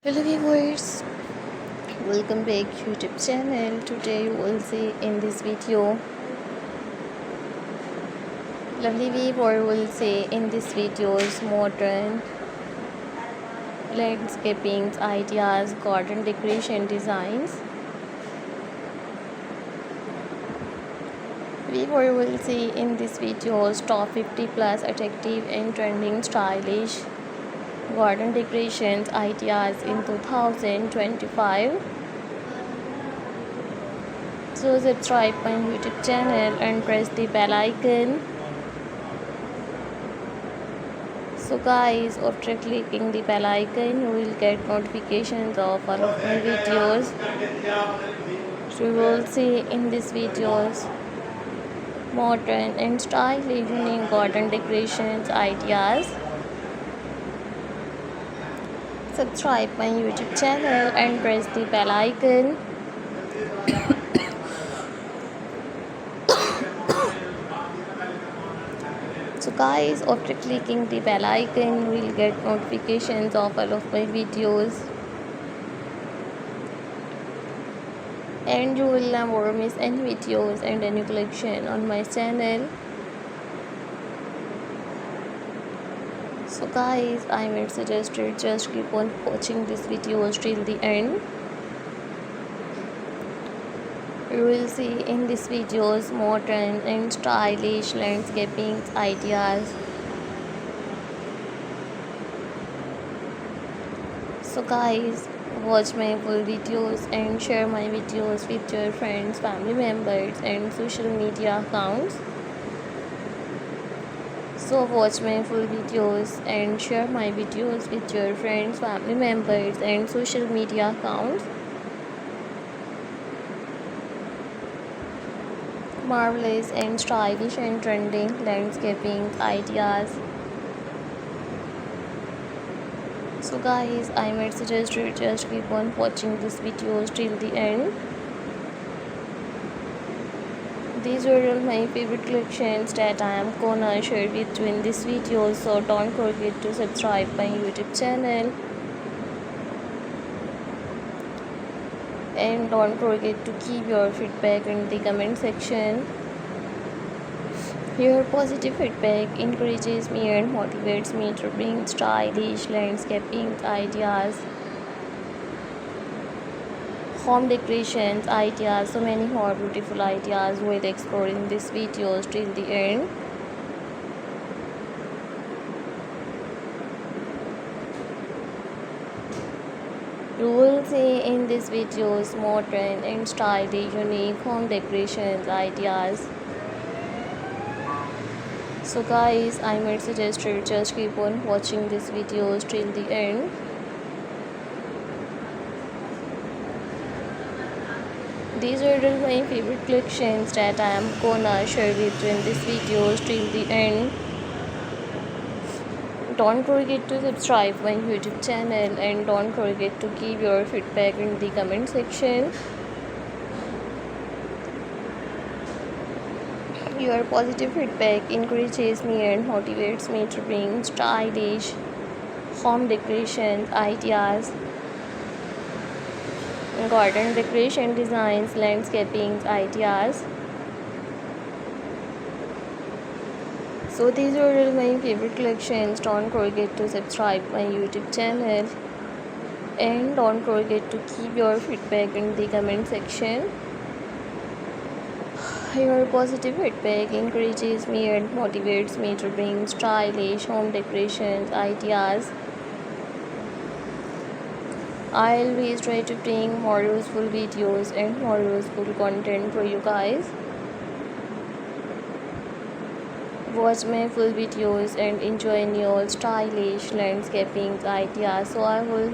Hello viewers, welcome back YouTube channel. Today you will see in this video, lovely viewer will see in this videos modern landscaping ideas, garden decoration designs. Viewer will see in this videos top 50 plus attractive and trending stylish garden decorations ideas in 2025. So subscribe my YouTube channel and press the bell icon. So guys, after clicking the bell icon, you will get notifications of all of my videos. So you will see in these videos modern and stylish unique garden decorations ideas. Subscribe my YouTube channel and press the bell icon. So guys, after clicking the bell icon, you will get notifications of all of my videos. And you will never miss any videos and any collection on my channel. So guys, I might suggest you just keep on watching this video till the end. You will see in these videos modern and stylish landscaping ideas. So guys, watch my full videos and share my videos with your friends, family members and social media accounts. So watch my full videos and share my videos with your friends, family members and social media accounts. Marvelous and stylish and trending landscaping ideas. So guys, I might suggest you just keep on watching these videos till the end. These are all my favorite collections that I am gonna share with you in this video, so don't forget to subscribe my YouTube channel and don't forget to keep your feedback in the comment section. Your positive feedback encourages me and motivates me to bring stylish landscaping ideas, home decorations ideas, so many more beautiful ideas we'll explore in this videos till the end. You will see in these videos modern and stylish unique home decorations ideas. So guys, I might suggest you just keep on watching these videos till the end. These are all my favorite collections that I am gonna share with you in this videos till the end. Don't forget to subscribe my YouTube channel and don't forget to give your feedback in the comment section. Your positive feedback encourages me and motivates me to bring stylish home decorations ideas, garden decoration designs, landscaping ideas. So these are all my favorite collections. Don't forget to subscribe my YouTube channel and don't forget to keep your feedback in the comment section. Your positive feedback encourages me and motivates me to bring stylish home decorations ideas. I always try to bring more useful videos and more useful content for you guys. Watch my full videos and enjoy new stylish landscaping ideas. So I will